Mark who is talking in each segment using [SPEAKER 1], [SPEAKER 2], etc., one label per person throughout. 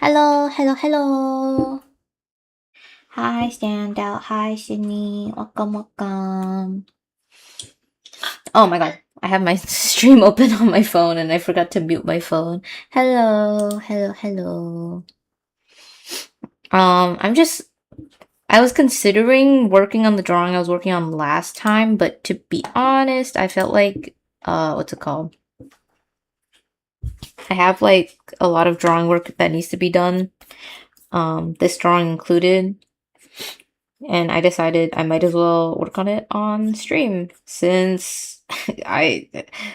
[SPEAKER 1] Hello, hello, hello. Hi, Standout. Hi, Sydney. Welcome, welcome. Oh my god, I have my stream open on my phone and I forgot to mute my phone. Hello, hello, hello. I was considering working on the drawing I was working on last time, but to be honest, I felt like, what's it called? I have like a lot of drawing work that needs to be done. This drawing included. And I decided I might as well work on it on stream since I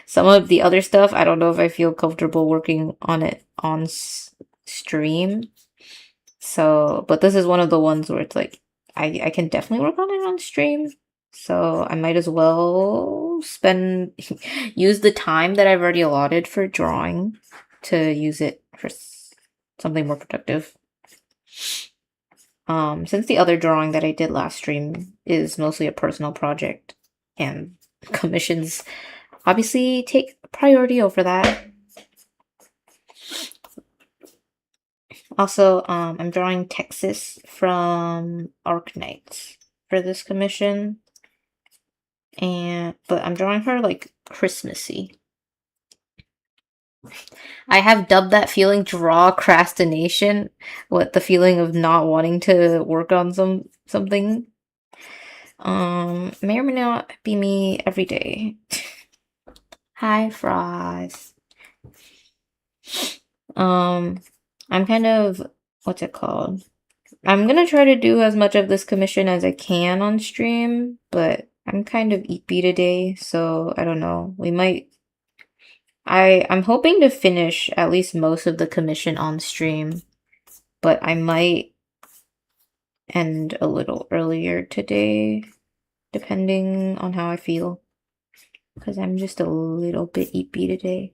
[SPEAKER 1] some of the other stuff I don't know if I feel comfortable working on it on stream. So, but this is one of the ones where it's like I can definitely work on it on stream. So I might as well spend use the time that I've already allotted for drawing to use it for something more productive. Since the other drawing that I did last stream is mostly a personal project, and commissions obviously take priority over that. Also, I'm drawing Texas from Arknights for this commission, but I'm drawing her like Christmassy. I have dubbed that feeling drawcrastination, what the feeling of not wanting to work on something. May or may not be me every day. Hi, Frost. I'm kind of, what's it called? I'm gonna try to do as much of this commission as I can on stream, but I'm kind of EP today, so I don't know. We might. I'm hoping to finish at least most of the commission on stream, but I might end a little earlier today, depending on how I feel, because I'm just a little bit EP today.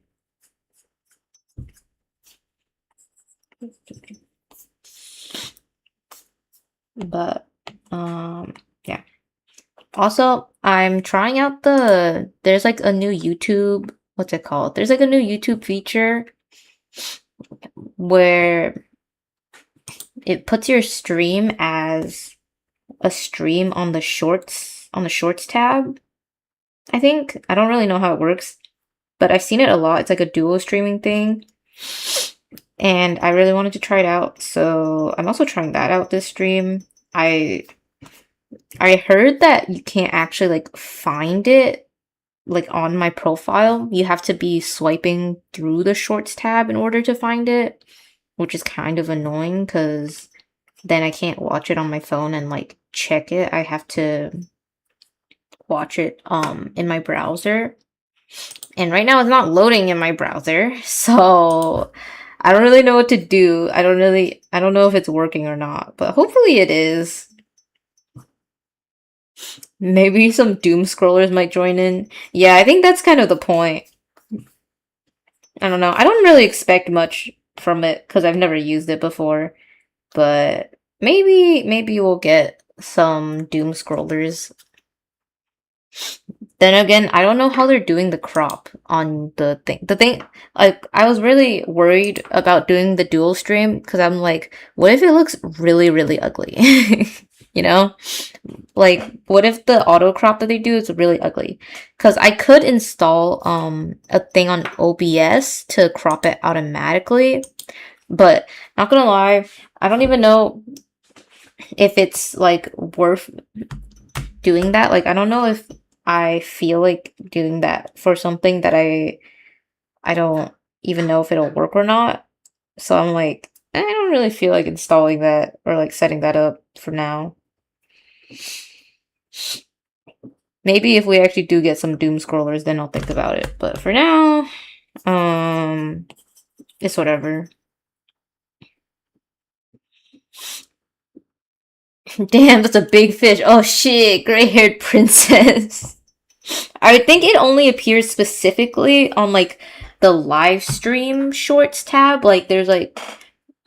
[SPEAKER 1] But yeah. Also, I'm trying out there's like a new YouTube, what's it called? There's like a new YouTube feature where it puts your stream as a stream on the shorts tab. I think. I don't really know how it works, but I've seen it a lot. It's like a duo streaming thing. And I really wanted to try it out, so I'm also trying that out this stream. I heard that you can't actually like find it like on my profile. You have to be swiping through the shorts tab in order to find it, which is kind of annoying because then I can't watch it on my phone and like check it. I have to watch it in my browser. And right now it's not loading in my browser. So I don't really know what to do. I don't know if it's working or not, but hopefully it is. Maybe some doom scrollers might join in. Yeah, I think that's kind of the point. I don't know. I don't really expect much from it because I've never used it before, but maybe we'll get some doom scrollers. Then again, I don't know how they're doing the crop on the thing. The thing, like, I was really worried about doing the dual stream because I'm like, what if it looks really, really ugly? You know? Like, what if the auto crop that they do is really ugly? Because I could install a thing on OBS to crop it automatically, but not gonna lie, I don't even know if it's like worth doing that. Like, I don't know if I feel like doing that for something that I don't even know if it'll work or not. So I'm like, I don't really feel like installing that or like setting that up for now. Maybe if we actually do get some doom scrollers, then I'll think about it. But for now, it's whatever. Damn, that's a big fish. Oh shit, gray-haired princess. I think it only appears specifically on like the live stream shorts tab. Like there's like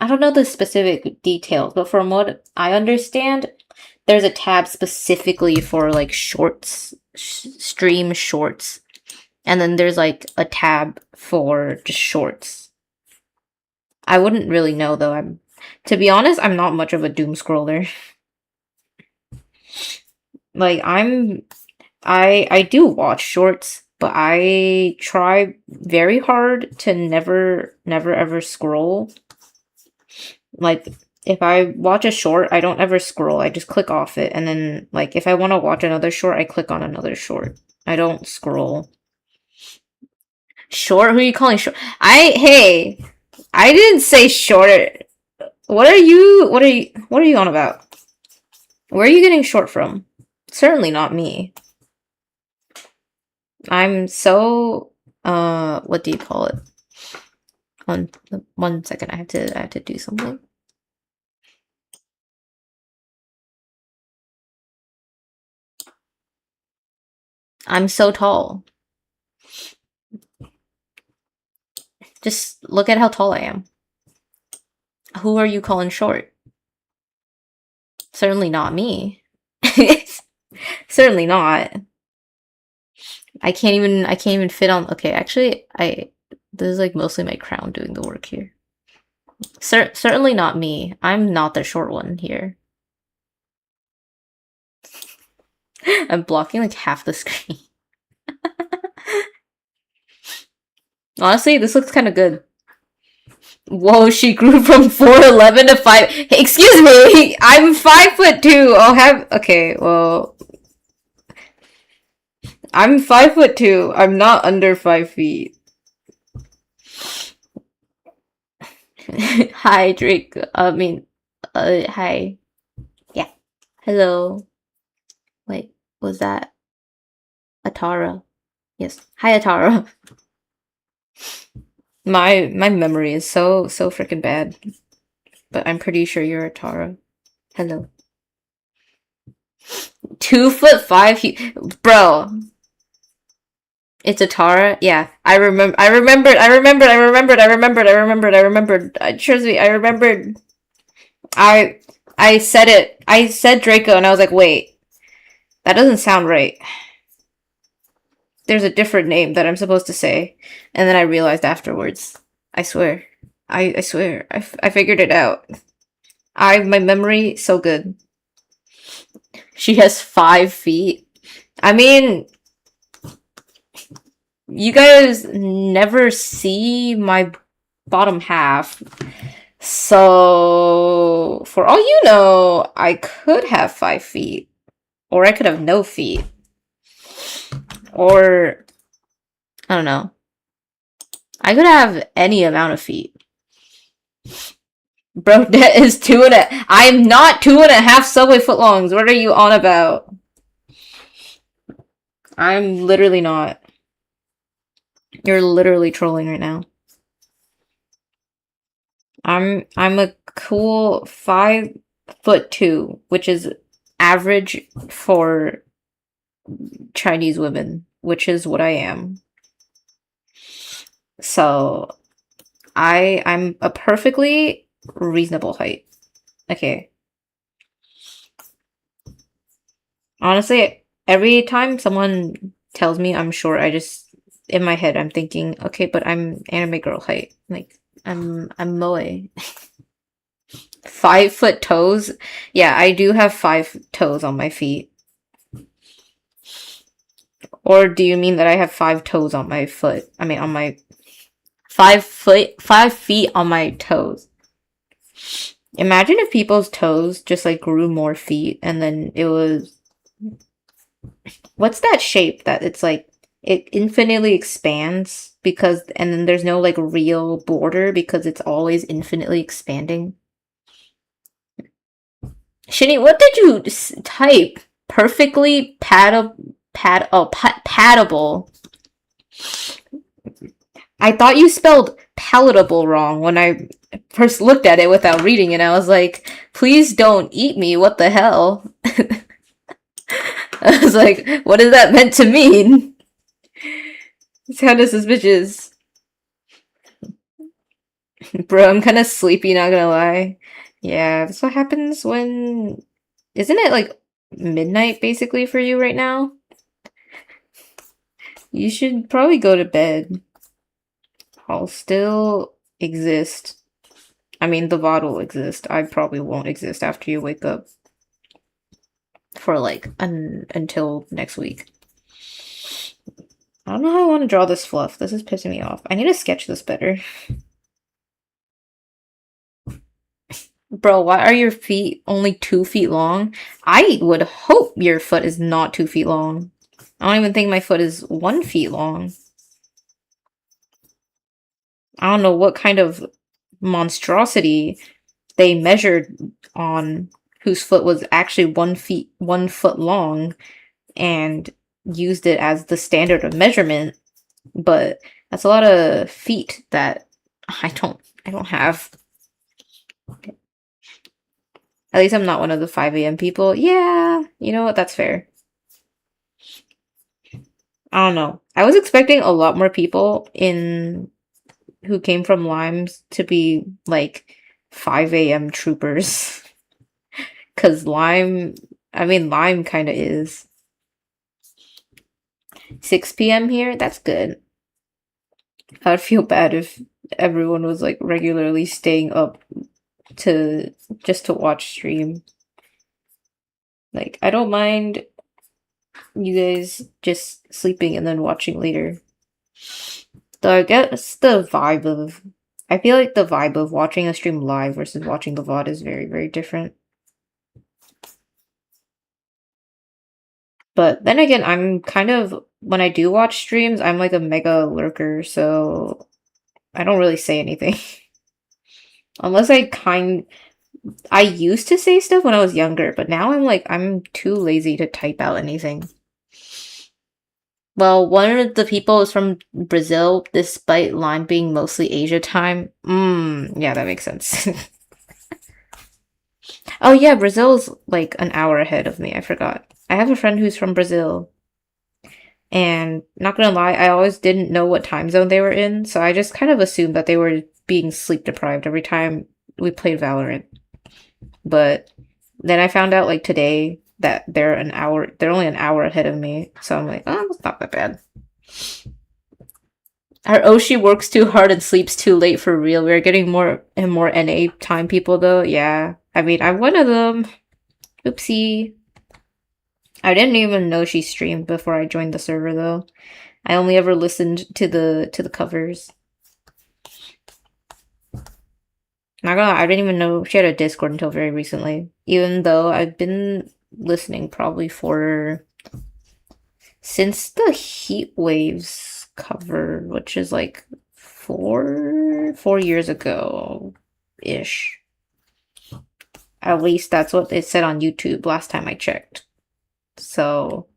[SPEAKER 1] I don't know the specific details, but from what I understand, there's a tab specifically for like shorts, stream shorts. And then there's like a tab for just shorts. I wouldn't really know though. To be honest, I'm not much of a doom scroller. Like I do watch shorts, but I try very hard to never ever scroll. Like if I watch a short, I don't ever scroll. I just click off it, and then like if I want to watch another short, I click on another short. I don't scroll. Short? Who are you calling short? Hey, I didn't say short. What are you on about? Where are you getting short from? Certainly not me. I'm so what do you call it? One second, I have to do something. I'm so tall. Just look at how tall I am. Who are you calling short? Certainly not me. Certainly not. I can't even fit on. Okay, actually, this is like mostly my crown doing the work here. Certainly not me. I'm not the short one here. I'm blocking like half the screen. Honestly, this looks kind of good. Whoa, she grew from 4'11" to 5. Hey, excuse me, I'm 5'2". I'll have. Okay, well, I'm 5'2". I'm not under 5 feet. Hi, Drake. Hi. Yeah. Hello. Wait, was that Atara? Yes. Hi, Atara. My memory is so freaking bad, but I'm pretty sure you're Atara. Hello. 2'5", bro. It's Atara. Yeah, I remembered. Trust me, I remembered. I said it. I said Draco, and I was like, wait, that doesn't sound right. There's a different name that I'm supposed to say, and then I realized afterwards. I swear. I swear. I figured it out. My memory so good. She has 5 feet. I mean, you guys never see my bottom half. So, for all you know, I could have 5 feet. Or I could have no feet. Or, I don't know. I could have any amount of feet. Bro, that is 2.5. I'm not 2.5 subway footlongs. What are you on about? I'm literally not. You're literally trolling right now. I'm a cool 5'2", which is average for Chinese women, which is what I am. So I'm a perfectly reasonable height. Okay. Honestly, every time someone tells me I'm short, I just in my head I'm thinking, okay, but I'm anime girl height. Like I'm moe. 5 foot toes? Yeah, I do have 5 toes on my feet. Or do you mean that I have 5 toes on my foot? I mean on my 5 feet on my toes. Imagine if people's toes just like grew more feet and then it was what's that shape that it's like it infinitely expands because and then there's no like real border because it's always infinitely expanding. Shinny, what did you type? Perfectly paddable. I thought you spelled palatable wrong when I first looked at it without reading it. I was like, please don't eat me. What the hell? I was like, what is that meant to mean? It's kind of suspicious. Bro, I'm kind of sleepy, not gonna lie. Yeah, that's what happens when... Isn't it like midnight basically for you right now? You should probably go to bed. I'll still exist. I mean, the VOD will exist. I probably won't exist after you wake up for like until next week. I don't know how I want to draw this fluff. This is pissing me off. I need to sketch this better. Bro, why are your feet only 2 feet long? I would hope your foot is not 2 feet long. I don't even think my foot is 1 feet long. I don't know what kind of monstrosity they measured on whose foot was actually 1 foot long and used it as the standard of measurement, but that's a lot of feet that I don't have. At least I'm not one of the 5 a.m. people. Yeah, you know what? That's fair. I don't know. I was expecting a lot more people who came from Limes to be like 5 a.m. troopers. Cause Lime kind of is. 6 p.m. here? That's good. I'd feel bad if everyone was like regularly staying up just to watch stream. Like, I don't mind you guys just sleeping and then watching later. Though I guess I feel like the vibe of watching a stream live versus watching the VOD is very, very different. But then again, I'm kind of, when I do watch streams, I'm like a mega lurker, so I don't really say anything. Unless I used to say stuff when I was younger, but now I'm too lazy to type out anything. Well, one of the people is from Brazil, despite Lime being mostly Asia time. Yeah, that makes sense. Oh yeah, Brazil's like an hour ahead of me, I forgot. I have a friend who's from Brazil. And not gonna lie, I always didn't know what time zone they were in, so I just kind of assumed that they were being sleep deprived every time we played Valorant. But then I found out like today that they're only an hour ahead of me, so I'm like, oh, it's not that bad. Our Oshi works too hard and sleeps too late for real. We're getting more and more NA time people though. Yeah, I mean, I'm one of them. Oopsie. I didn't even know she streamed before I joined the server though. I only ever listened to the covers. Not gonna lie, I didn't even know she had a Discord until very recently. Even though I've been listening probably since the Heat Waves cover, which is like 4 years ago ish. At least that's what it said on YouTube last time I checked. So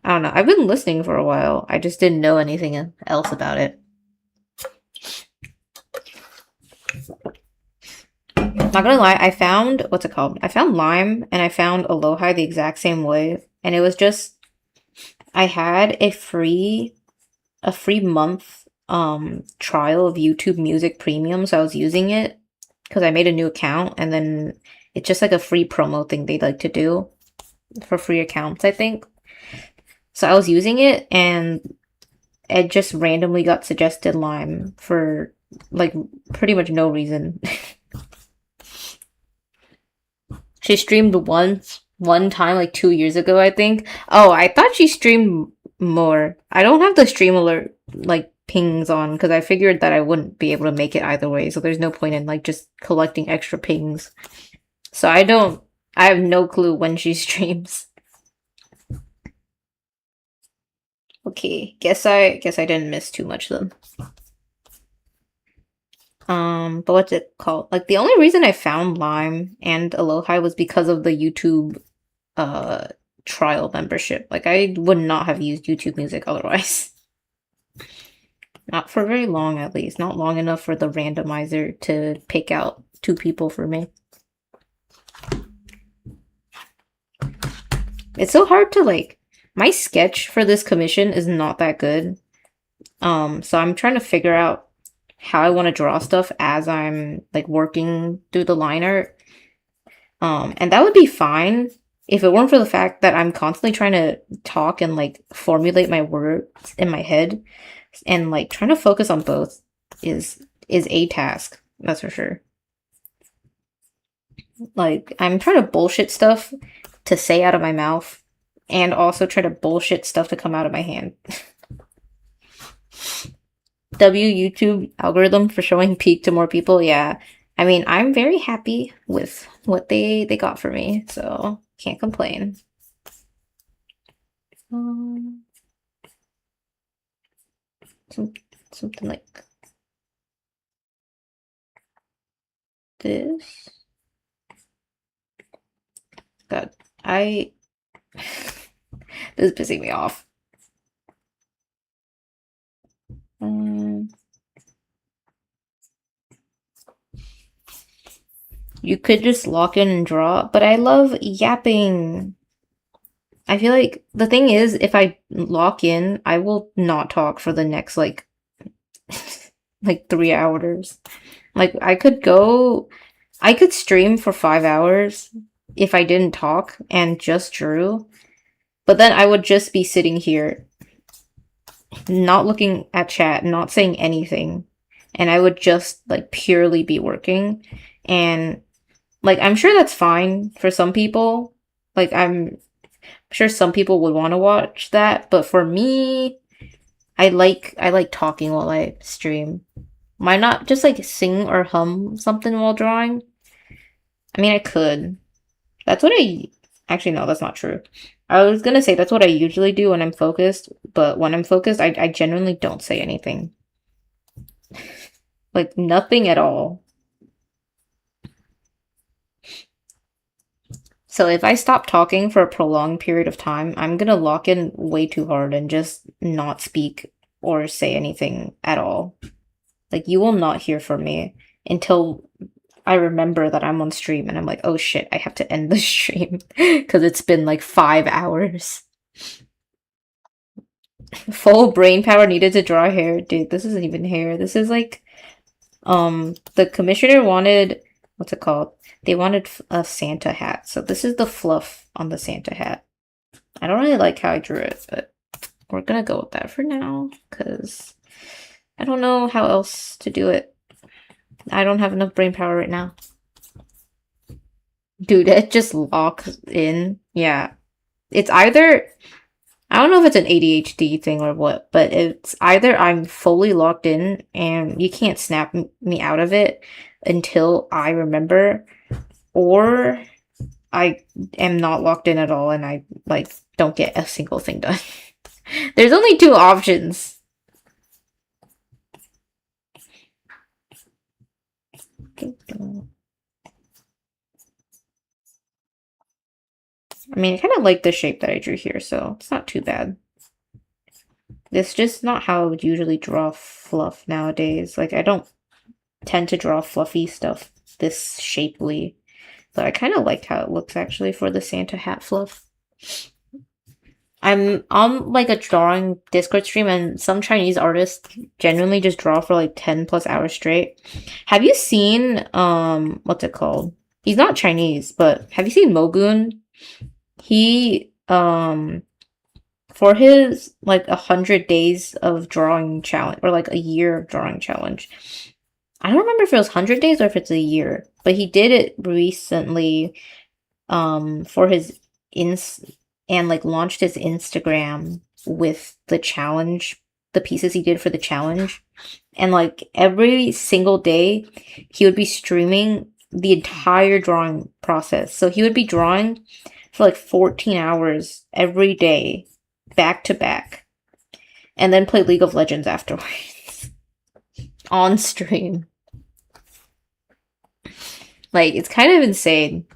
[SPEAKER 1] I don't know. I've been listening for a while. I just didn't know anything else about it. Not gonna lie, I found what's it called? I found Lime and I found Aloha the exact same way, and it was just I had a free month trial of YouTube Music Premium, so I was using it because I made a new account, and then it's just like a free promo thing they like to do for free accounts, I think. So I was using it, and it just randomly got suggested Lime for like pretty much no reason. She streamed one time like 2 years ago, I think. Oh, I thought she streamed more. I don't have the stream alert like pings on because I figured that I wouldn't be able to make it either way, so there's no point in like just collecting extra pings. So I have no clue when she streams. Okay, guess I didn't miss too much then. But what's it called? Like the only reason I found Lime and Aloha was because of the YouTube trial membership. Like I would not have used YouTube Music otherwise. Not for very long, at least. Not long enough for the randomizer to pick out 2 people for me. It's so hard to like, my sketch for this commission is not that good. So I'm trying to figure out how I want to draw stuff as I'm like working through the line art. And that would be fine if it weren't for the fact that I'm constantly trying to talk and like formulate my words in my head, and like trying to focus on both is a task. That's for sure. Like, I'm trying to bullshit stuff to say out of my mouth, and also try to bullshit stuff to come out of my hand. YouTube algorithm for showing peak to more people. Yeah. I mean, I'm very happy with what they got for me, so can't complain. Something like this. God, this is pissing me off. You could just lock in and draw, but I love yapping. I feel like the thing is, if I lock in, I will not talk for the next like 3 hours. Like I could stream for 5 hours if I didn't talk and just drew, but then I would just be sitting here, not looking at chat, not saying anything, and I would just like purely be working. And like I'm sure that's fine for some people. Like I'm sure some people would want to watch that, but for me, I like talking while I stream. Why not just like sing or hum something while drawing? I mean, I could. That's what I actually no, that's not true. I was gonna say that's what I usually do when I'm focused, but when I'm focused, I genuinely don't say anything. Like nothing at all. So if I stop talking for a prolonged period of time, I'm gonna lock in way too hard and just not speak or say anything at all. Like you will not hear from me until I remember that I'm on stream and I'm like, oh shit, I have to end the stream because it's been like 5 hours. Full brain power needed to draw hair. Dude, this isn't even hair. This is like, the commissioner wanted, what's it called? They wanted a Santa hat. So this is the fluff on the Santa hat. I don't really like how I drew it, but we're gonna go with that for now because I don't know how else to do it. I don't have enough brain power right now. Dude, it just locks in. Yeah. It's either, I don't know if it's an ADHD thing or what, but it's either I'm fully locked in and you can't snap me out of it until I remember, or I am not locked in at all and I like don't get a single thing done. There's only two options. I mean, I kind of like the shape that I drew here, so it's not too bad. It's just not how I would usually draw fluff nowadays. Like, I don't tend to draw fluffy stuff this shapely. But I kind of liked how it looks, actually, for the Santa hat fluff. I'm on, like, a drawing Discord stream, and some Chinese artists genuinely just draw for, like, 10 plus hours straight. Have you seen, what's it called? He's not Chinese, but have you seen Mogun? He, for his like 100 days of drawing challenge, or like a year of drawing challenge, I don't remember if it was 100 days or if it's a year, but he did it recently for his and like launched his Instagram with the challenge, the pieces he did for the challenge. And like every single day he would be streaming the entire drawing process. So he would be drawing for like 14 hours every day, back to back, and then play League of Legends afterwards on stream. Like, it's kind of insane.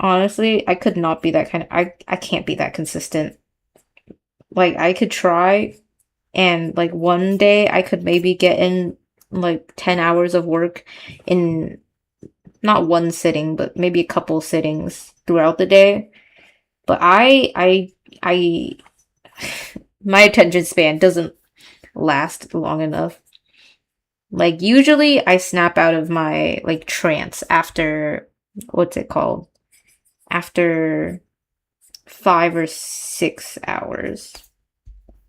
[SPEAKER 1] Honestly, I could not be that kind of, I can't be that consistent. Like, I could try, and like one day I could maybe get in like 10 hours of work in not one sitting, but maybe a couple sittings throughout the day. But I my attention span doesn't last long enough. Like usually I snap out of my like trance after, what's it called? After 5 or 6 hours.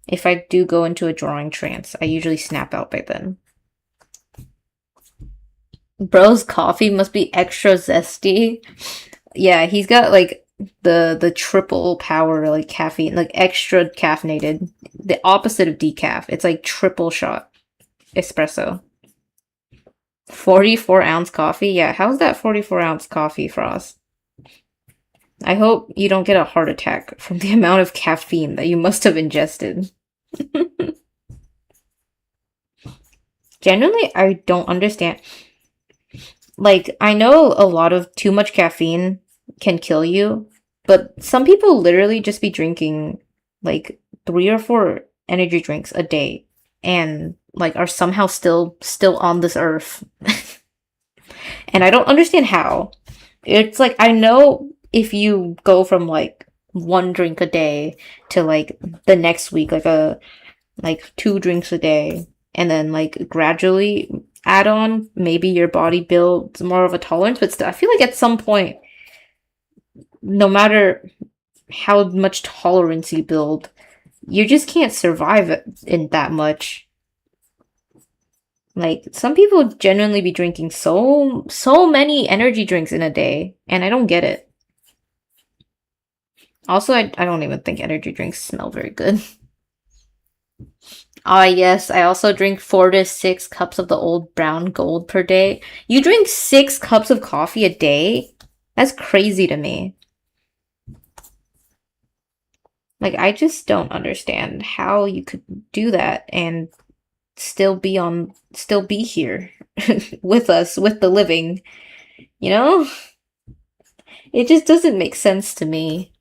[SPEAKER 1] If I do go into a drawing trance, I usually snap out by then. Bro's coffee must be extra zesty. Yeah, he's got like the triple power like caffeine, like extra caffeinated. The opposite of decaf. It's like triple shot espresso. 44-ounce coffee? Yeah, how's that 44-ounce coffee, Frost? I hope you don't get a heart attack from the amount of caffeine that you must have ingested. Generally, I don't understand. Like, I know a lot of too much caffeine can kill you, but some people literally just be drinking like 3 or 4 energy drinks a day and like are somehow still on this earth. And I don't understand how. It's like I know if you go from like 1 drink a day to like the next week like 2 drinks a day and then like gradually add on, maybe your body builds more of a tolerance, but still, I feel like at some point, no matter how much tolerance you build, you just can't survive in that much. Like, some people genuinely be drinking so many energy drinks in a day, and I don't get it. Also, I don't even think energy drinks smell very good. Ah, yes, I also drink 4 to 6 cups of the old brown gold per day. You drink 6 cups of coffee a day? That's crazy to me. Like, I just don't understand how you could do that and still be here with us, with the living, you know? It just doesn't make sense to me.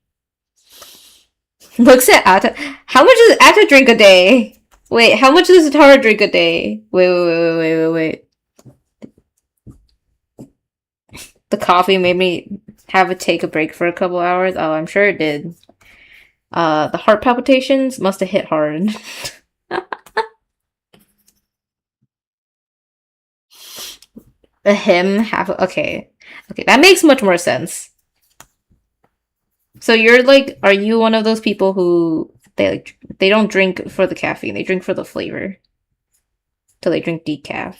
[SPEAKER 1] Looks at Atta. How much does Atta drink a day? Wait, how much does Tara drink a day? Wait. The coffee made me take a break for a couple hours. Oh, I'm sure it did. The heart palpitations must have hit hard. The him half. Okay, that makes much more sense. So you're like, are you one of those people who they don't drink for the caffeine, they drink for the flavor? So they drink decaf.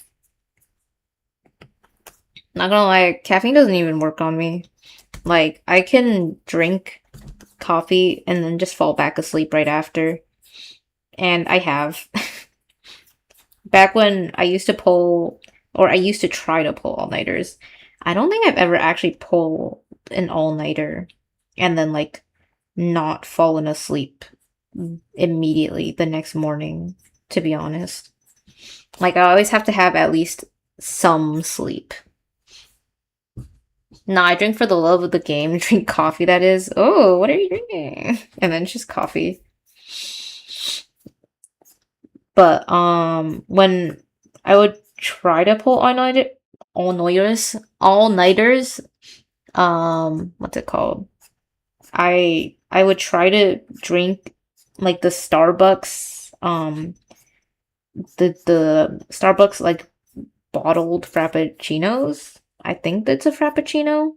[SPEAKER 1] Not gonna lie, caffeine doesn't even work on me. Like, I can drink coffee and then just fall back asleep right after. And I have. Back when I used to pull, or I used to try to pull all-nighters, I don't think I've ever actually pulled an all-nighter and then, like, not fallen asleep immediately the next morning, to be honest. Like, I always have to have at least some sleep. Nah, I drink for the love of the game. Drink coffee, that is. Oh, what are you drinking? And then it's just coffee. But, when I would try to pull all-nighters, what's it called? I would try to drink, like, the Starbucks, the Starbucks, like, bottled frappuccinos. I think that's a frappuccino.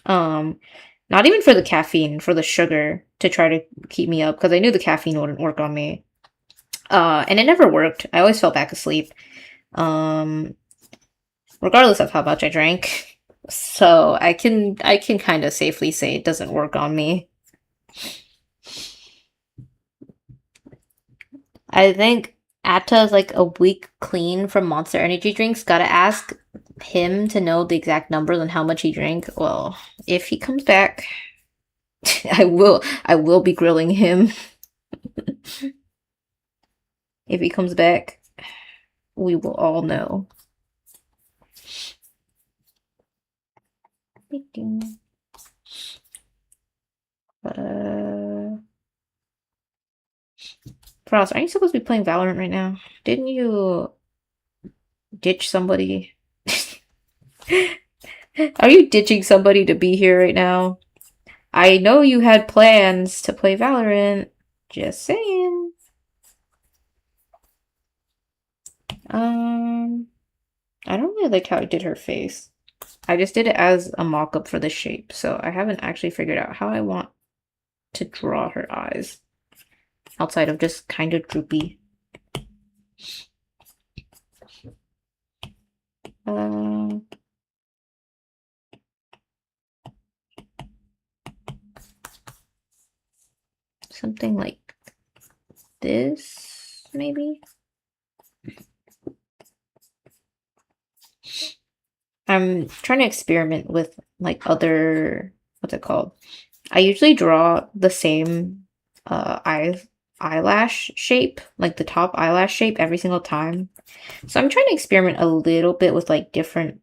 [SPEAKER 1] Not even for the caffeine, for the sugar, to try to keep me up, because I knew the caffeine wouldn't work on me. And it never worked. I always fell back asleep. Regardless of how much I drank. So I can kind of safely say it doesn't work on me. I think Atta's like a week clean from Monster Energy drinks. Gotta ask him to know the exact numbers on how much he drank. Well, if he comes back, I will be grilling him. If he comes back, we will all know. Frost, aren't you supposed to be playing Valorant right now? Didn't you ditch somebody? Are you ditching somebody to be here right now? I know you had plans to play Valorant. Just saying. I don't really like how I did her face. I just did it as a mock-up for the shape, so I haven't actually figured out how I want to draw her eyes. outside of just kind of droopy. Something like this, maybe? I'm trying to experiment with like other, what's it called? I usually draw the same eyelash shape, like the top eyelash shape every single time. So I'm trying to experiment a little bit with like different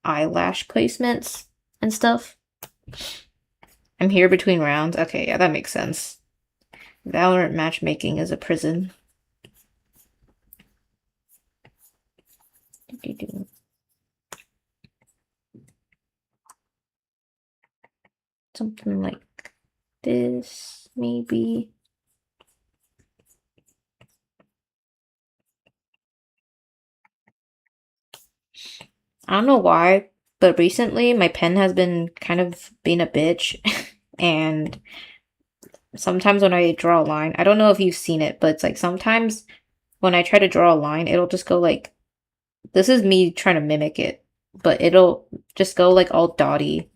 [SPEAKER 1] eyelash placements and stuff. I'm here between rounds. Okay, yeah, that makes sense. Valorant matchmaking is a prison. Something like this, maybe. I don't know why, but recently my pen has been kind of being a bitch. And sometimes when I draw a line, I don't know if you've seen it, but it's like sometimes when I try to draw a line, it'll just go like, this is me trying to mimic it, but it'll just go like all dotty,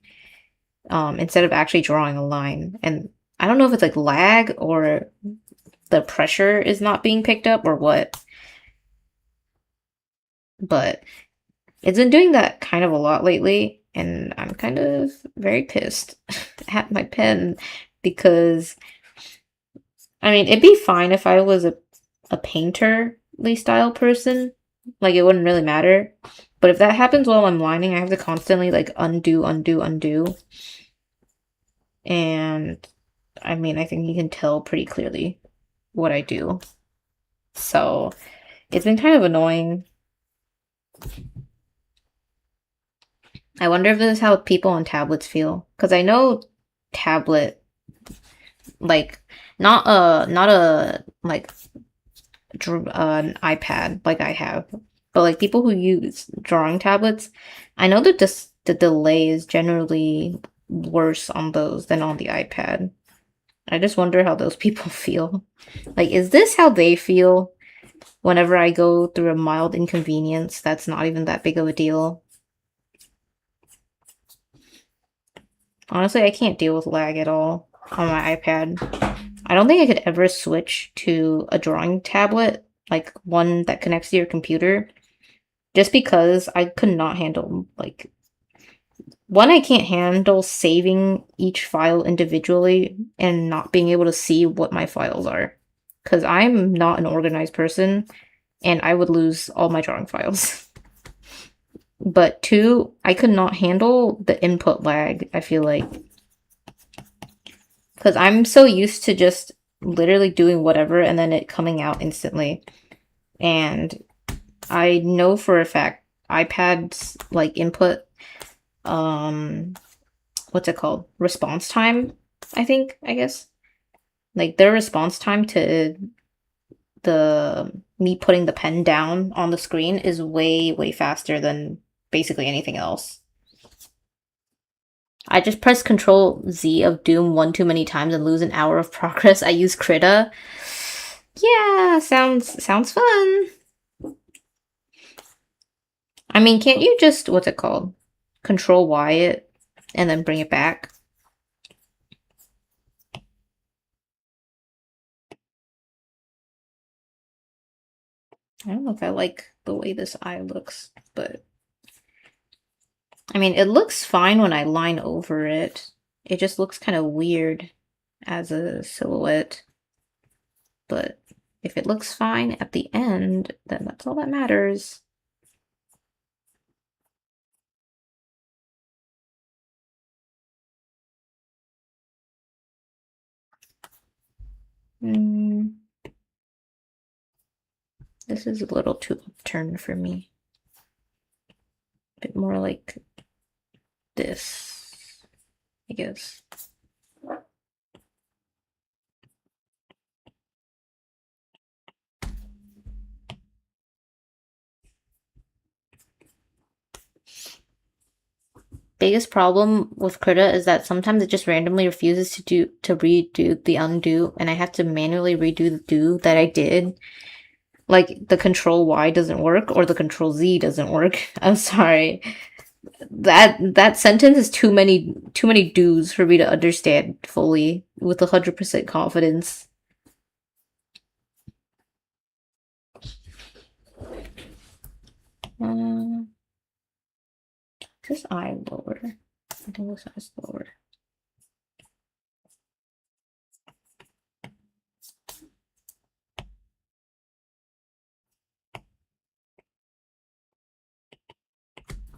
[SPEAKER 1] instead of actually drawing a line. And I don't know if it's like lag or the pressure is not being picked up or what, but it's been doing that kind of a lot lately, and I'm kind of very pissed at my pen because, I mean, it'd be fine if I was a painterly style person. Like, it wouldn't really matter. But if that happens while I'm lining, I have to constantly, like, undo, undo, undo. And, I mean, I think you can tell pretty clearly what I do. So, it's been kind of annoying. I wonder if this is how people on tablets feel. Because I know tablet, like, not a like an iPad like I have, but like people who use drawing tablets, I know that the delay is generally worse on those than on the iPad. I just wonder how those people feel. Like, is this how they feel whenever I go through a mild inconvenience that's not even that big of a deal? Honestly, I can't deal with lag at all on my iPad. I don't think I could ever switch to a drawing tablet, like one that connects to your computer, just because I could not handle, like, one, I can't handle saving each file individually and not being able to see what my files are. Because I'm not an organized person, and I would lose all my drawing files. But two, I could not handle the input lag, I feel like. Because I'm so used to just literally doing whatever and then it coming out instantly. And I know for a fact iPad's like input, what's it called? Response time, I guess. Like their response time to the me putting the pen down on the screen is way, way faster than basically anything else. I just press Control Z of Doom one too many times and lose an hour of progress. I use Krita. Yeah, sounds fun. I mean, can't you just, what's it called? Control Y it and then bring it back? I don't know if I like the way this eye looks, but I mean, it looks fine when I line over it. It just looks kind of weird as a silhouette. But if it looks fine at the end, then that's all that matters. This is a little too upturned for me. A bit more like this, I guess. biggest problem with Krita is that sometimes it just randomly refuses to redo the undo, and I have to manually redo the do that I did. Like the control Y doesn't work or the control Z doesn't work. I'm sorry. That sentence is too many do's for me to understand fully with 100% confidence. This eye lower. I think this eye's lower.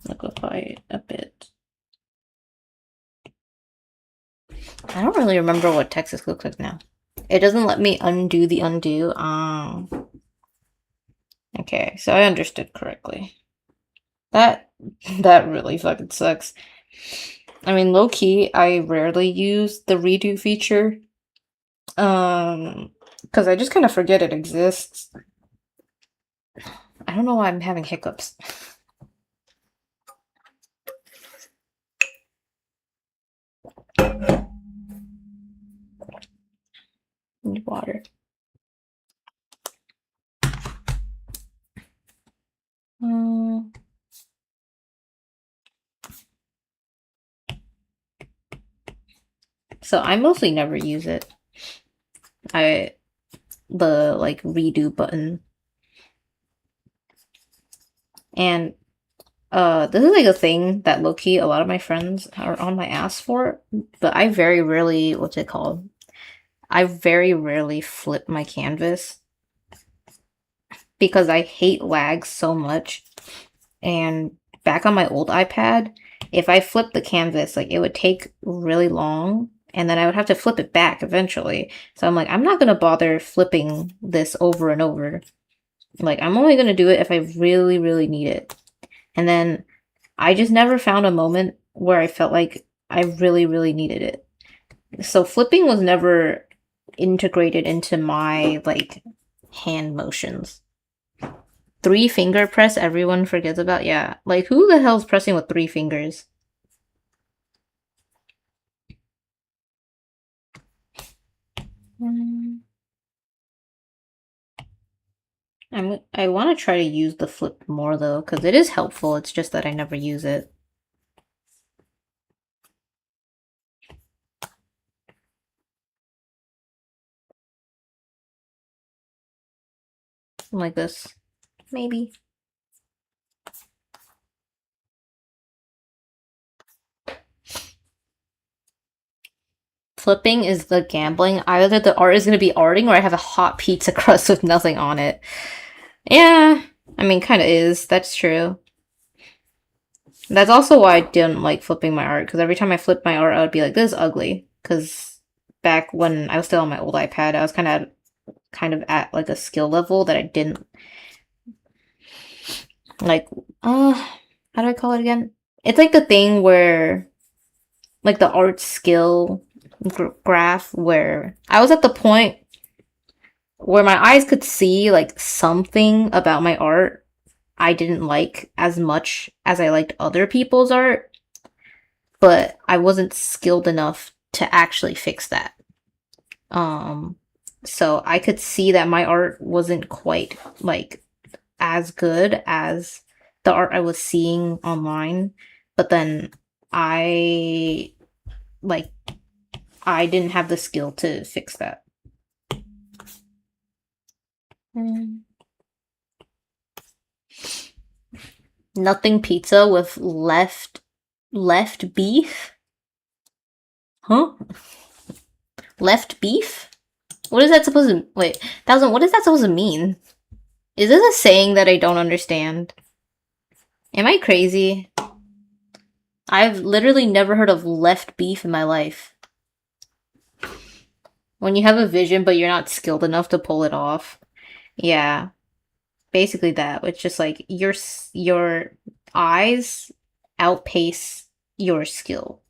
[SPEAKER 1] Liquefy it a bit. I don't really remember what Texas looks like now. It doesn't let me undo the undo. Okay, so I understood correctly. That really fucking sucks. I mean, low-key, I rarely use the redo feature. Because I just kind of forget it exists. I don't know why I'm having hiccups. Need water. So I mostly never use it. The like redo button. And this is like a thing that low-key a lot of my friends are on my ass for, but I very rarely, what's it called? I very rarely flip my canvas because I hate lag so much. And back on my old iPad, if I flipped the canvas, like it would take really long and then I would have to flip it back eventually. So I'm like, I'm not gonna bother flipping this over and over. Like, I'm only gonna do it if I really, really need it. And then I just never found a moment where I felt like I really, really needed it. So flipping was never integrated into my, like, hand motions. 3-finger press everyone forgets about? Yeah. Like, who the hell's pressing with 3 fingers? I want to try to use the flip more, though, because it is helpful. It's just that I never use it. Like this. Maybe. Flipping is the gambling. Either the art is going to be arting or I have a hot pizza crust with nothing on it. Yeah, I mean, kind of is. That's true. That's also why I didn't like flipping my art, because every time I flipped my art, I would be like, this is ugly. Because back when I was still on my old iPad, I was kind of at like a skill level that I didn't like. How do I call it again? It's like the thing where, like the art skill graph, where I was at the point where my eyes could see like something about my art I didn't like as much as I liked other people's art, but I wasn't skilled enough to actually fix that. So I could see that my art wasn't quite like as good as the art I was seeing online, but then I like I didn't have the skill to fix that. Nothing pizza with left beef? Huh? Left beef? What is that supposed to wait, Thousand, what is that supposed to mean? Is this a saying that I don't understand? Am I crazy? I've literally never heard of left beef in my life. When you have a vision but you're not skilled enough to pull it off. Yeah. Basically that. It's just like your eyes outpace your skill.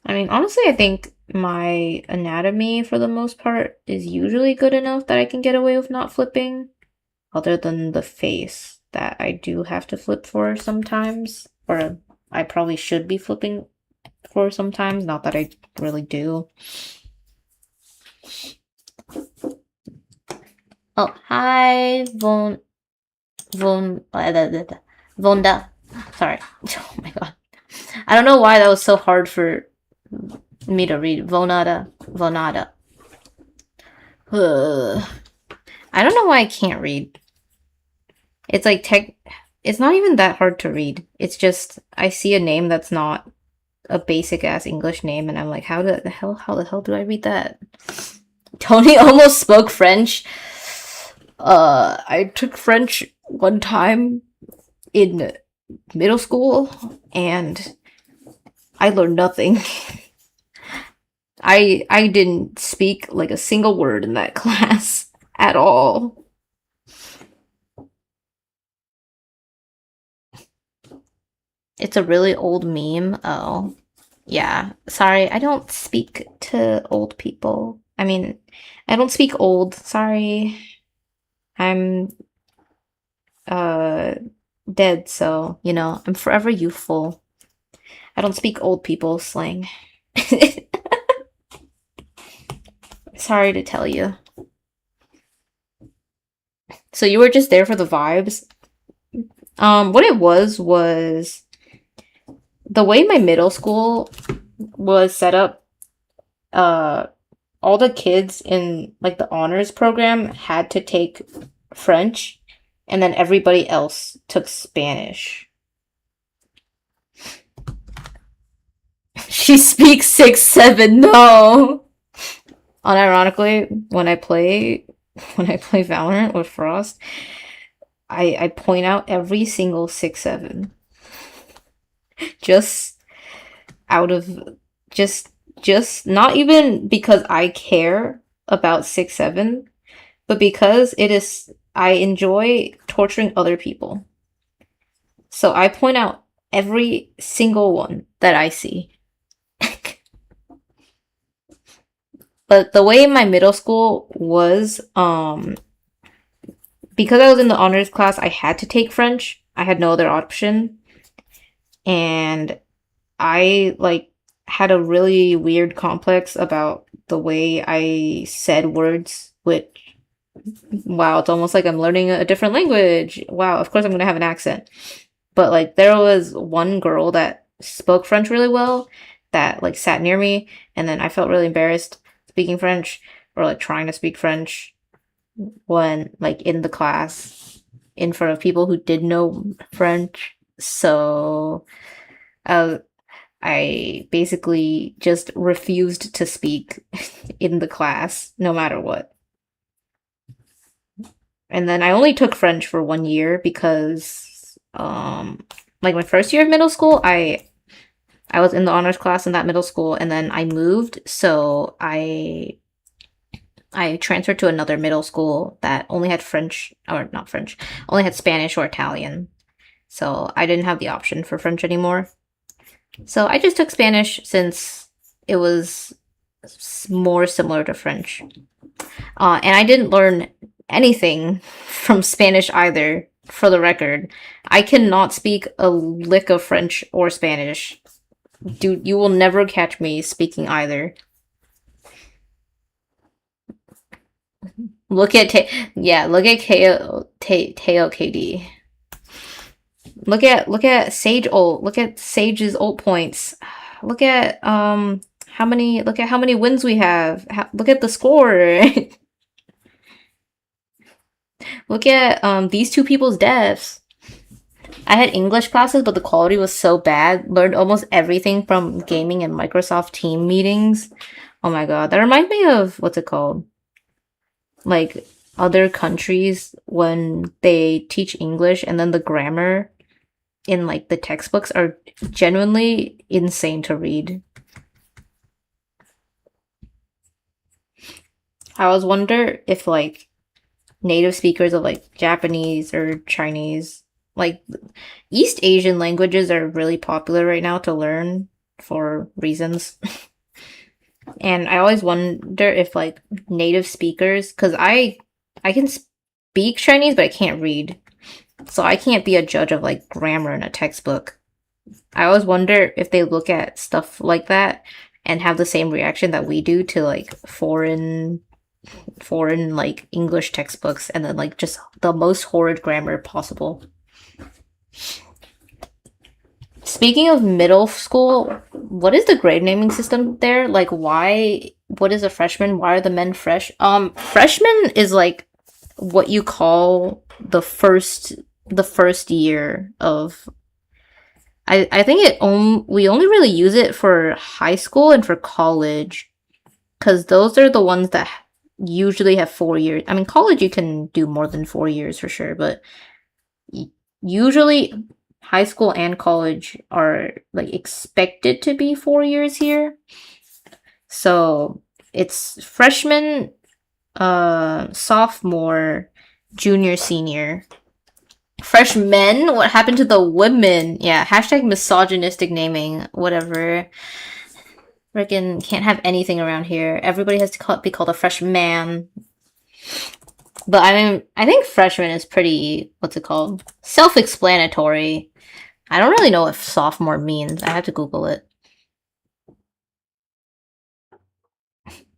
[SPEAKER 1] I mean, honestly, I think my anatomy, for the most part, is usually good enough that I can get away with not flipping, other than the face that I do have to flip for sometimes, or I probably should be flipping for sometimes, not that I really do. Oh, hi, Vonda. Sorry. Oh my god. I don't know why that was so hard for me to read. Vonada. I don't know why I can't read. It's like it's not even that hard to read. It's just I see a name that's not a basic ass English name and I'm like, how the hell do I read that? Tony almost spoke French. I took French one time in middle school and I learned nothing. I didn't speak like a single word in that class at all. It's a really old meme. Oh. Yeah. Sorry, I don't speak to old people. I mean, I don't speak old. Sorry. I'm uh dead, so, you know, I'm forever youthful. I don't speak old people slang. Sorry to tell you. So you were just there for the vibes? What it was the way my middle school was set up, all the kids in like the honors program had to take French, and then everybody else took Spanish. She speaks 6'7". No. Unironically, when I play Valorant with Frost, I point out every single 6'7". Just out of just not even because I care about 6'7", but because I enjoy torturing other people. So I point out every single one that I see. But the way my middle school was, because I was in the honors class, I had to take French. I had no other option. And I, like, had a really weird complex about the way I said words, which, wow, it's almost like I'm learning a different language. Wow, of course I'm gonna have an accent. But, like, there was one girl that spoke French really well that, like, sat near me, and then I felt really embarrassed speaking French, or, like, trying to speak French when, like, in the class in front of people who did know French. So, I basically just refused to speak in the class, no matter what. And then I only took French for 1 year because, like my first year of middle school, I was in the honors class in that middle school, and then I moved, so I transferred to another middle school that only had French, or not French, only had Spanish or Italian. So I didn't have the option for French anymore. So I just took Spanish since it was more similar to French. And I didn't learn anything from Spanish either, for the record. I cannot speak a lick of French or Spanish. Dude, you will never catch me speaking either. Look at Teo KD. Look at Sage ult. Look at Sage's ult points. Look at how many wins we have. Look at the score. Look at these two people's deaths. I had English classes, but the quality was so bad. Learned almost everything from gaming and Microsoft Team meetings. Oh my god, that reminds me of what's it called? Like other countries when they teach English and then the grammar in like the textbooks are genuinely insane to read. I always wonder if like native speakers of like Japanese or Chinese, like East Asian languages are really popular right now to learn. for reasons. And I always wonder if like native speakers, because I can speak Chinese, but I can't read. So I can't be a judge of like grammar in a textbook. I always wonder if they look at stuff like that and have the same reaction that we do to like foreign like English textbooks, and then like just the most horrid grammar possible. Speaking of middle school, what is the grade naming system there? Like what is a freshman? Why are the men fresh? Freshman is like what you call the first year of, I think we only really use it for high school and for college, because those are the ones that usually have 4 years. I mean, college you can do more than 4 years for sure, but usually high school and college are like expected to be 4 years here. So it's freshman, sophomore, junior, senior. Freshmen? What happened to the women? Yeah, hashtag misogynistic naming. Whatever. Freaking can't have anything around here. Everybody has to be called a freshman. But I mean, I think freshman is pretty, what's it called? Self-explanatory. I don't really know what sophomore means. I have to Google it.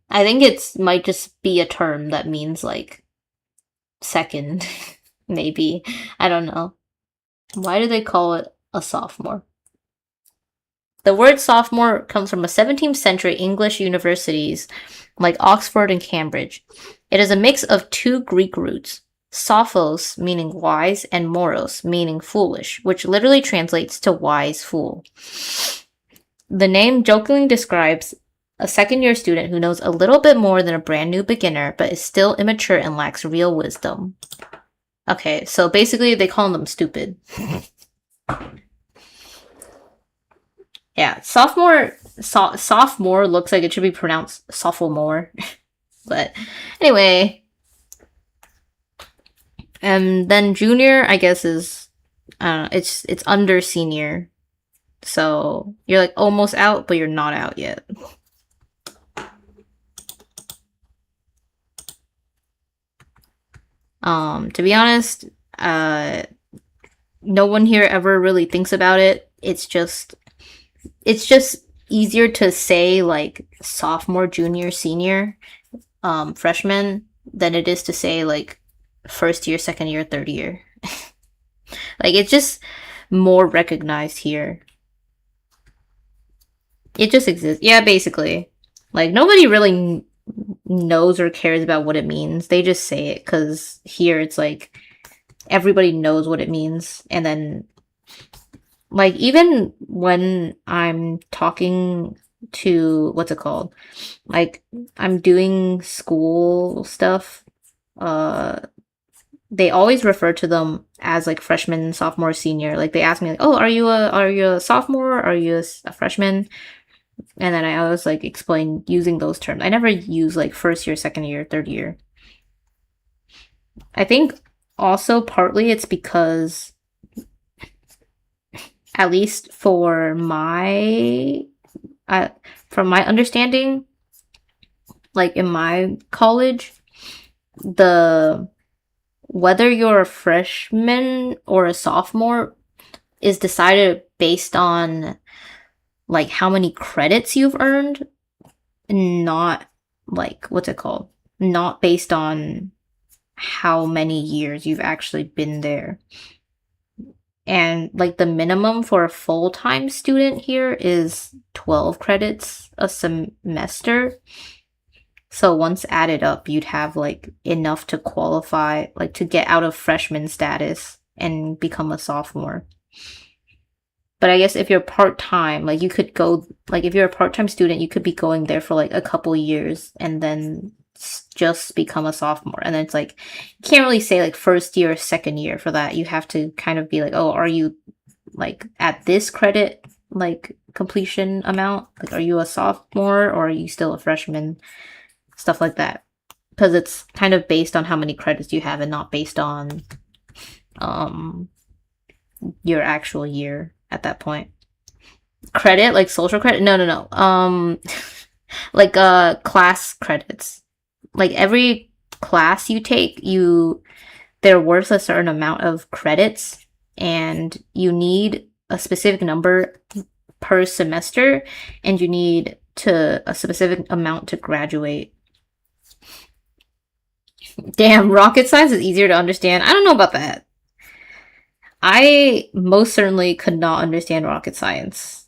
[SPEAKER 1] I think might just be a term that means like second, maybe. I don't know. Why do they call it a sophomore? The word sophomore comes from a 17th century English universities like Oxford and Cambridge. It is a mix of two Greek roots, sophos meaning wise and moros meaning foolish, which literally translates to wise fool. The name jokingly describes a second-year student who knows a little bit more than a brand new beginner, but is still immature and lacks real wisdom. Okay, so basically they call them stupid. Yeah, sophomore looks like it should be pronounced sophomore. But anyway. And then junior, I guess, is it's under senior. So you're like almost out, but you're not out yet. To be honest, no one here ever really thinks about it. It's just easier to say like sophomore, junior, senior, freshman than it is to say like first year, second year, third year. Like it's just more recognized here. It just exists. Yeah, basically. Like nobody really knows or cares about what it means. They just say it because here it's like everybody knows what it means. And then like even when I'm talking to, what's it called? Like I'm doing school stuff, they always refer to them as like freshman, sophomore, senior. Like they ask me like, "Oh, are you a sophomore? Are you a freshman?" And then I always like explain using those terms. I never use like first year, second year, third year. I think also partly it's because, at least for my from my understanding, like in my college, whether you're a freshman or a sophomore is decided based on like how many credits you've earned, not like, what's it called? Not based on how many years you've actually been there. And like the minimum for a full-time student here is 12 credits a semester. So once added up, you'd have like enough to qualify, like to get out of freshman status and become a sophomore. But I guess if you're part-time, like you could go, like if you're a part-time student, you could be going there for like a couple years and then just become a sophomore. And then it's like, you can't really say like first year or second year for that. You have to kind of be like, oh, are you like at this credit, like completion amount? Like, are you a sophomore or are you still a freshman? Stuff like that. Because it's kind of based on how many credits you have and not based on your actual year at that point. Credit, like social credit? No. Like class credits. Like every class you take, they're worth a certain amount of credits, and you need a specific number per semester, and you need to a specific amount to graduate. Damn, rocket science is easier to understand. I don't know about that. I most certainly could not understand rocket science.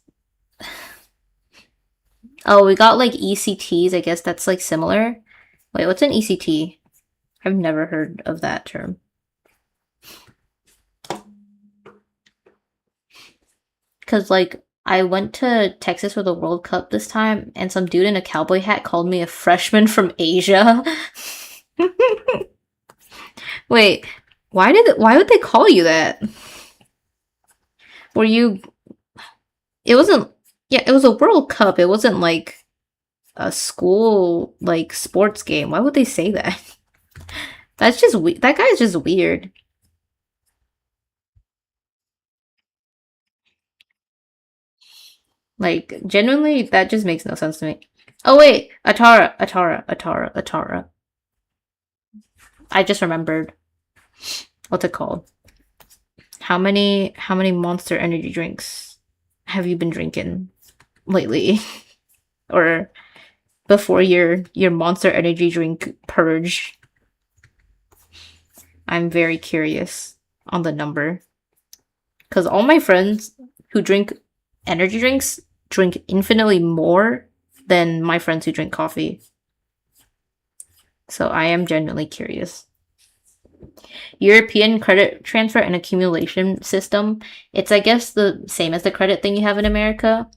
[SPEAKER 1] Oh, we got like ECTs. I guess that's like similar. Wait, what's an ECT? I've never heard of that term. Because, like, I went to Texas for the World Cup this time, and some dude in a cowboy hat called me a freshman from Asia. Wait, why would they call you that? Were you... It wasn't... Yeah, it was a World Cup. It wasn't, like, a school, like, sports game. Why would they say that? That's just... That guy's just weird. Like, genuinely, that just makes no sense to me. Oh, wait. Atara. I just remembered. What's it called? How many Monster Energy drinks have you been drinking lately? Or before your Monster Energy drink purge? I'm very curious on the number. Because all my friends who drink energy drinks drink infinitely more than my friends who drink coffee. So I am genuinely curious. European credit transfer and accumulation system. It's, I guess, the same as the credit thing you have in America.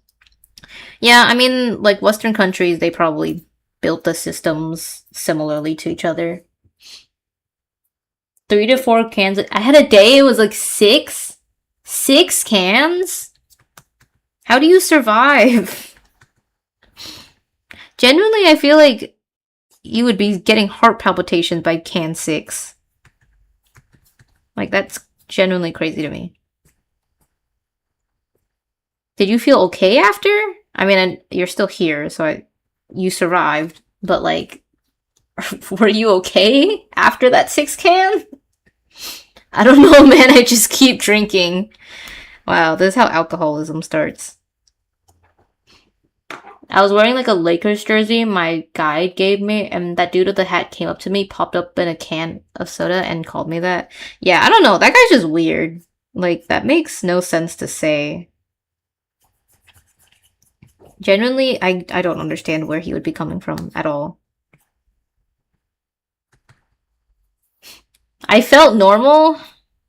[SPEAKER 1] Yeah, I mean, like Western countries, they probably built the systems similarly to each other. 3 to 4 cans. I had a day, it was like 6? 6 cans? How do you survive? Genuinely, I feel like you would be getting heart palpitations by can 6. Like, that's genuinely crazy to me. Did you feel okay after? I mean, you're still here, so you survived. But, like, were you okay after that 6 can? I don't know, man. I just keep drinking. Wow, this is how alcoholism starts. I was wearing like a Lakers jersey my guide gave me, and that dude with the hat came up to me, popped up in a can of soda, and called me that. Yeah, I don't know. That guy's just weird. Like, that makes no sense to say. Genuinely, I don't understand where he would be coming from at all. I felt normal?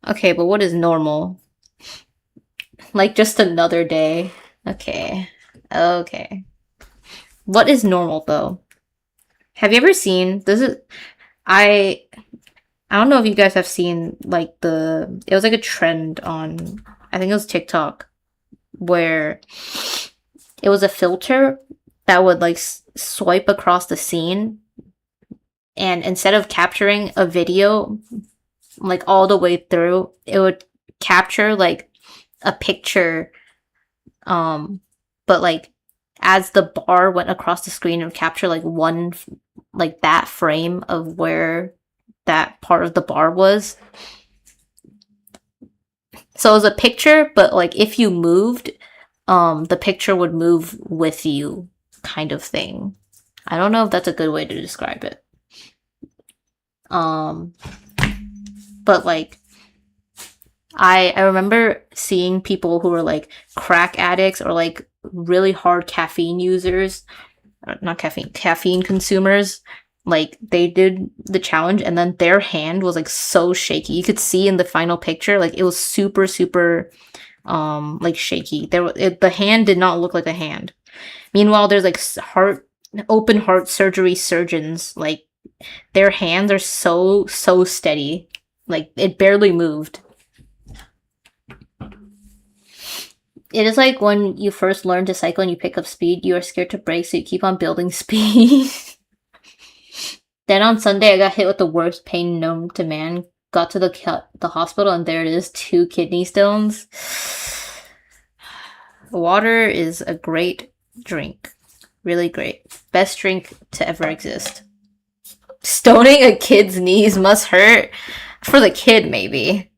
[SPEAKER 1] Okay, but what is normal? Like, just another day. Okay. What is normal, though? Have you ever seen... I don't know if you guys have seen, like, it was like a trend on... I think it was TikTok. Where it was a filter that would, like, swipe across the scene. And instead of capturing a video, like, all the way through, it would capture, like, a picture, but, like, as the bar went across the screen, it would capture, like, one, like, that frame of where that part of the bar was. So it was a picture, but, like, if you moved, the picture would move with you, kind of thing. I don't know if that's a good way to describe it. But, like, I remember seeing people who were, like, crack addicts or, like, really hard caffeine users. Not caffeine consumers. Like, they did the challenge, and then their hand was, like, so shaky. You could see in the final picture, like, it was super, super, like, shaky. The hand did not look like a hand. Meanwhile, there's, like, open heart surgery surgeons, like, their hands are so steady. Like, it barely moved. It is like when you first learn to cycle and you pick up speed, you are scared to brake, so you keep on building speed. Then on Sunday, I got hit with the worst pain known to man. Got to the hospital, and there it is, 2 kidney stones. Water is a great drink. Really great. Best drink to ever exist. Stoning a kid's knees must hurt. For the kid, maybe.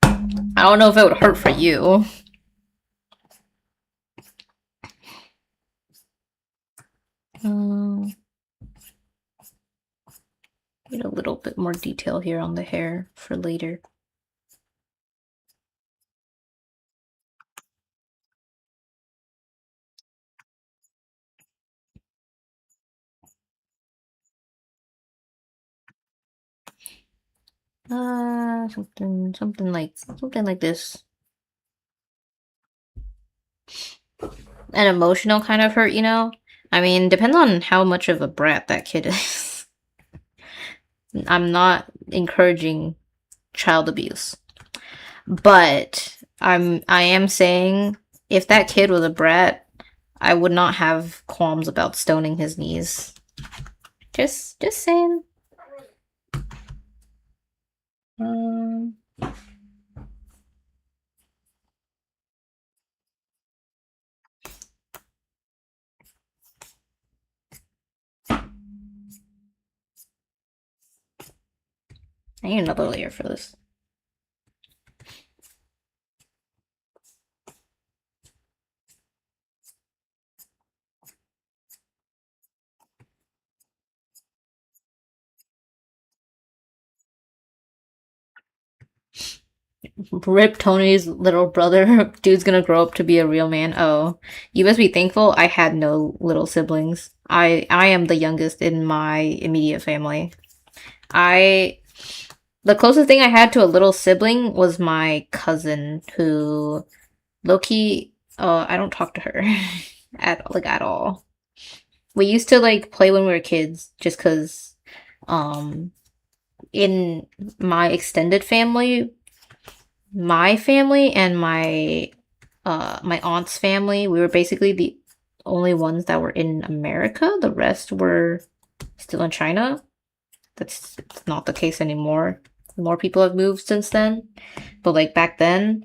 [SPEAKER 1] I don't know if it would hurt for you. Need a little bit more detail here on the hair for later. Something like this. An emotional kind of hurt, you know? I mean, depends on how much of a brat that kid is. I'm not encouraging child abuse. But I am saying if that kid was a brat, I would not have qualms about stoning his knees. Just saying. I need another layer for this. Rip Tony's little brother. Dude's gonna grow up to be a real man. Oh, you must be thankful I had no little siblings. I am the youngest in my immediate family. The closest thing I had to a little sibling was my cousin, who low-key, I don't talk to her at all. We used to like play when we were kids, just cause, in my extended family, my family and my aunt's family, we were basically the only ones that were in America. The rest were still in China. That's not the case anymore. More people have moved since then. But like back then,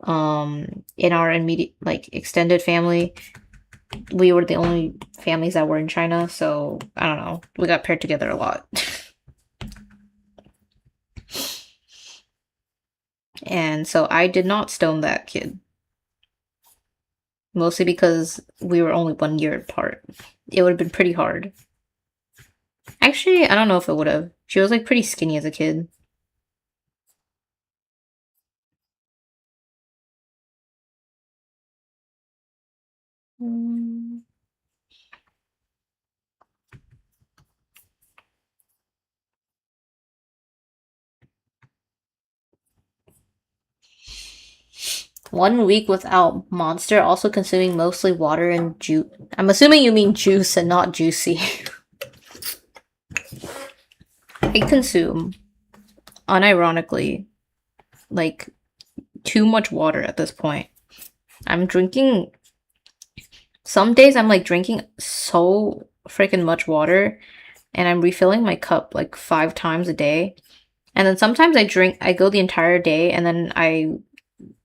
[SPEAKER 1] in our immediate like extended family, we were the only families that were in China, so I don't know. We got paired together a lot. And so I did not stone that kid. Mostly because we were only 1 year apart. It would have been pretty hard. Actually, I don't know if it would have. She was like pretty skinny as a kid. One week without Monster, also consuming mostly water and juice. I'm assuming you mean juice and not juicy. I consume, unironically, like too much water at this point. I'm drinking. Some days I'm like drinking so freaking much water, and I'm refilling my cup like 5 times a day. And then sometimes I go the entire day, and then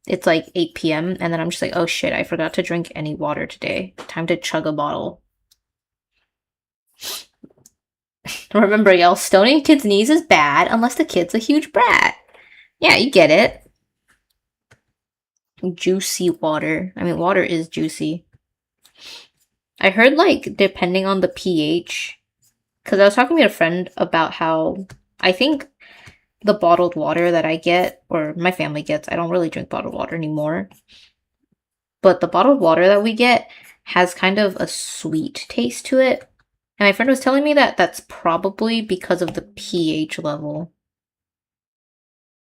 [SPEAKER 1] it's like 8 p.m. and then I'm just like, oh shit, I forgot to drink any water today. Time to chug a bottle. Remember, y'all, stoning kids' knees is bad unless the kid's a huge brat. Yeah, you get it. Juicy water. I mean, water is juicy. I heard, like, depending on the pH, because I was talking to a friend about how I think the bottled water that I get, or my family gets, I don't really drink bottled water anymore, but the bottled water that we get has kind of a sweet taste to it. And my friend was telling me that that's probably because of the pH level.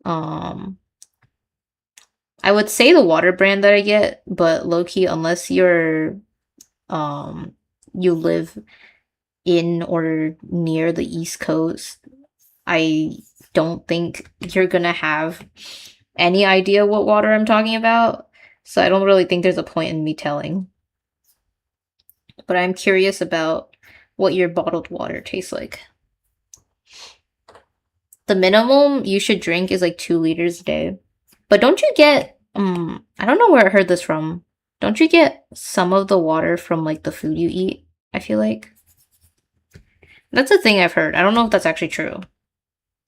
[SPEAKER 1] I would say the water brand that I get, but low-key, unless you're, you live in or near the East Coast, I don't think you're gonna have any idea what water I'm talking about. So I don't really think there's a point in me telling. But I'm curious about what your bottled water tastes like. The minimum you should drink is like 2 liters a day. But don't you get I don't know where I heard this from. Don't you get some of the water from like the food you eat? I feel like that's a thing I've heard. I don't know if that's actually true.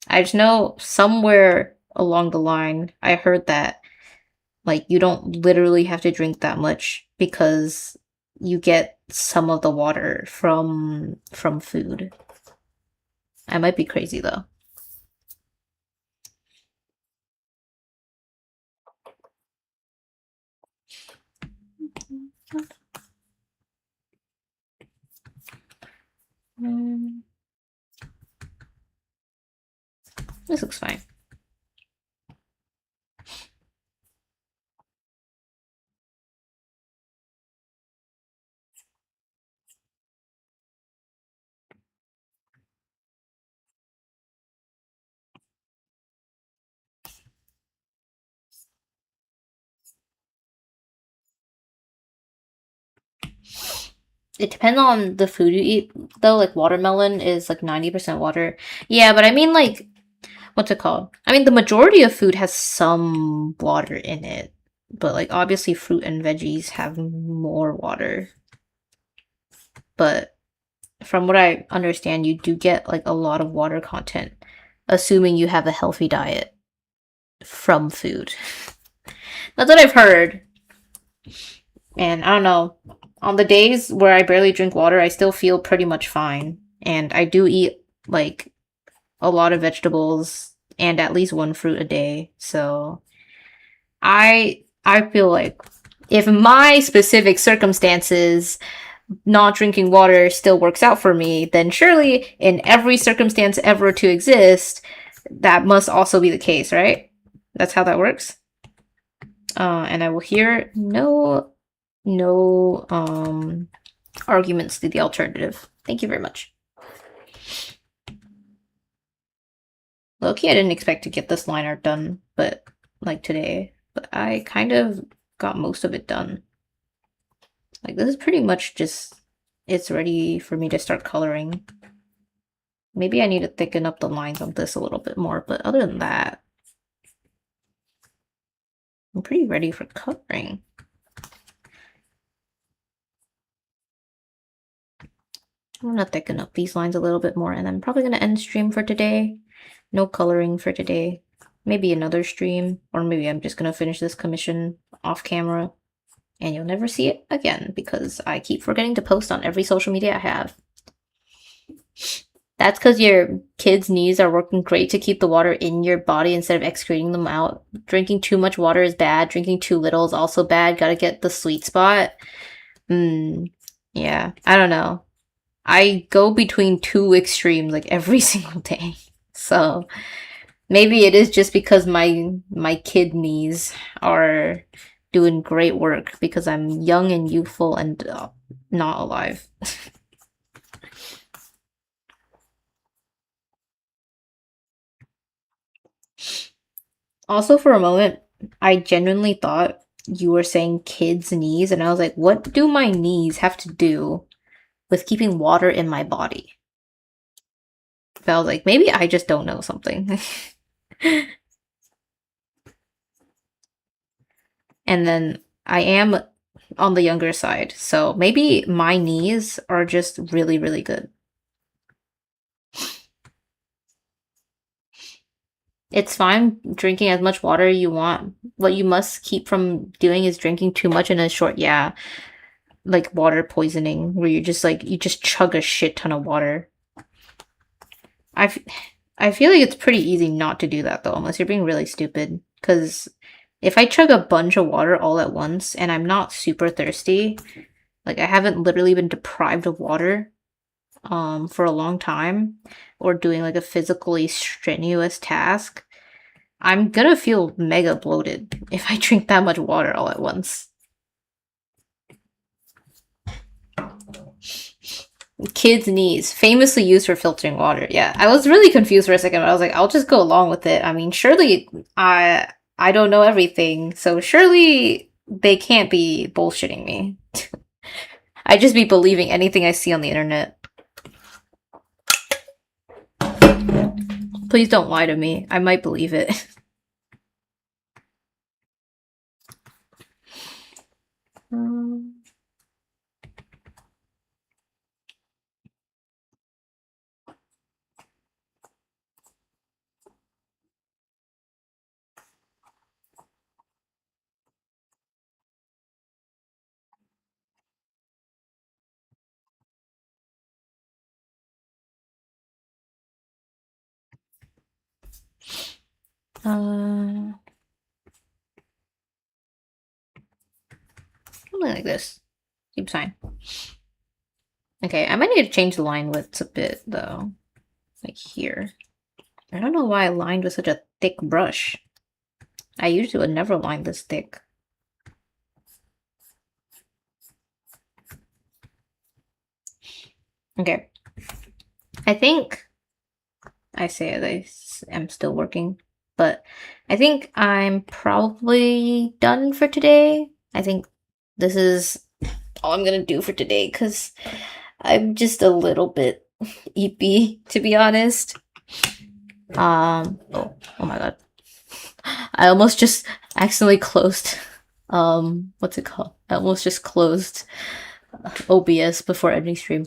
[SPEAKER 1] I just know somewhere along the line I heard that like you don't literally have to drink that much because you get some of the water from food. I might be crazy though. This looks fine. It depends on the food you eat, though. Like watermelon is like 90% water. Yeah, but I mean like what's it called? I mean the majority of food has some water in it. But like obviously fruit and veggies have more water. But from what I understand, you do get like a lot of water content, assuming you have a healthy diet from food. That's what I've heard. And I don't know. On the days where I barely drink water, I still feel pretty much fine. And I do eat like a lot of vegetables and at least one fruit a day. So I feel like if my specific circumstances not drinking water still works out for me, then surely in every circumstance ever to exist, that must also be the case, right? That's how that works. And I will hear no arguments to the alternative. Thank you very much. Low-key, I didn't expect to get this line art done, but like today. But I kind of got most of it done. Like this is pretty much just it's ready for me to start coloring. Maybe I need to thicken up the lines on this a little bit more, but other than that, I'm pretty ready for coloring. I'm gonna thicken up these lines a little bit more, and I'm probably gonna end stream for today. No coloring for today. Maybe another stream, or maybe I'm just gonna finish this commission off camera, and you'll never see it again because I keep forgetting to post on every social media I have. That's because your kids' knees are working great to keep the water in your body instead of excreting them out. Drinking too much water is bad. Drinking too little is also bad. Gotta get the sweet spot. Yeah, I don't know. I go between two extremes like every single day. So maybe it is just because my kidneys are doing great work because I'm young and youthful and not alive. Also, for a moment, I genuinely thought you were saying kids' knees, and I was like, what do my knees have to do with keeping water in my body? But I was like, maybe I just don't know something. And then I am on the younger side, so maybe my knees are just really, really good. It's fine drinking as much water you want. What you must keep from doing is drinking too much in a short, yeah, like water poisoning, where you just chug a shit ton of water. I feel like it's pretty easy not to do that though, unless you're being really stupid. Because if I chug a bunch of water all at once and I'm not super thirsty, like I haven't literally been deprived of water for a long time, or doing like a physically strenuous task, I'm gonna feel mega bloated if I drink that much water all at once. Kids' knees, famously used for filtering water. Yeah, I was really confused for a second, but I was like, I'll just go along with it. I mean, surely I don't know everything, so surely they can't be bullshitting me. I just be believing anything I see on the internet. Please don't lie to me. I might believe it. Something like this. Seems fine. Okay, I might need to change the line widths a bit though. Like here. I don't know why I lined with such a thick brush. I usually would never line this thick. Okay. I think I say this, I'm still working, but I think I'm probably done for today. I think this is all I'm gonna do for today because I'm just a little bit eepy, to be honest. Oh my god. I almost just accidentally closed, what's it called? I almost just closed OBS before ending stream.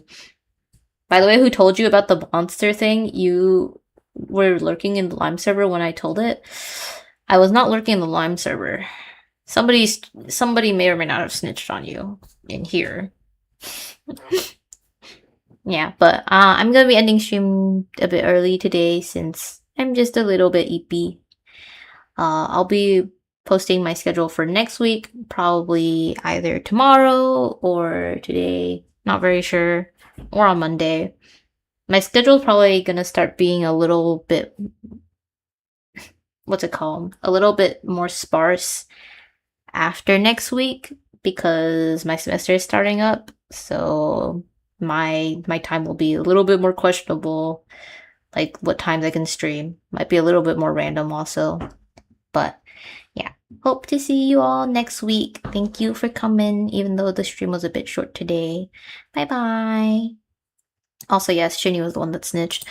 [SPEAKER 1] By the way, who told you about the monster thing? You were lurking in the Lime server when I told it. I was not lurking in the Lime server. Somebody may or may not have snitched on you in here. Yeah, but I'm gonna be ending stream a bit early today since I'm just a little bit eepy. I'll be posting my schedule for next week, probably either tomorrow or today, not very sure, or on Monday. My schedule's probably gonna start being a little bit, what's it called? A little bit more sparse after next week because my semester is starting up. So my time will be a little bit more questionable, like what times I can stream. Might be a little bit more random also. But yeah, hope to see you all next week. Thank you for coming, even though the stream was a bit short today. Bye bye. Also, yes, Shinny was the one that snitched.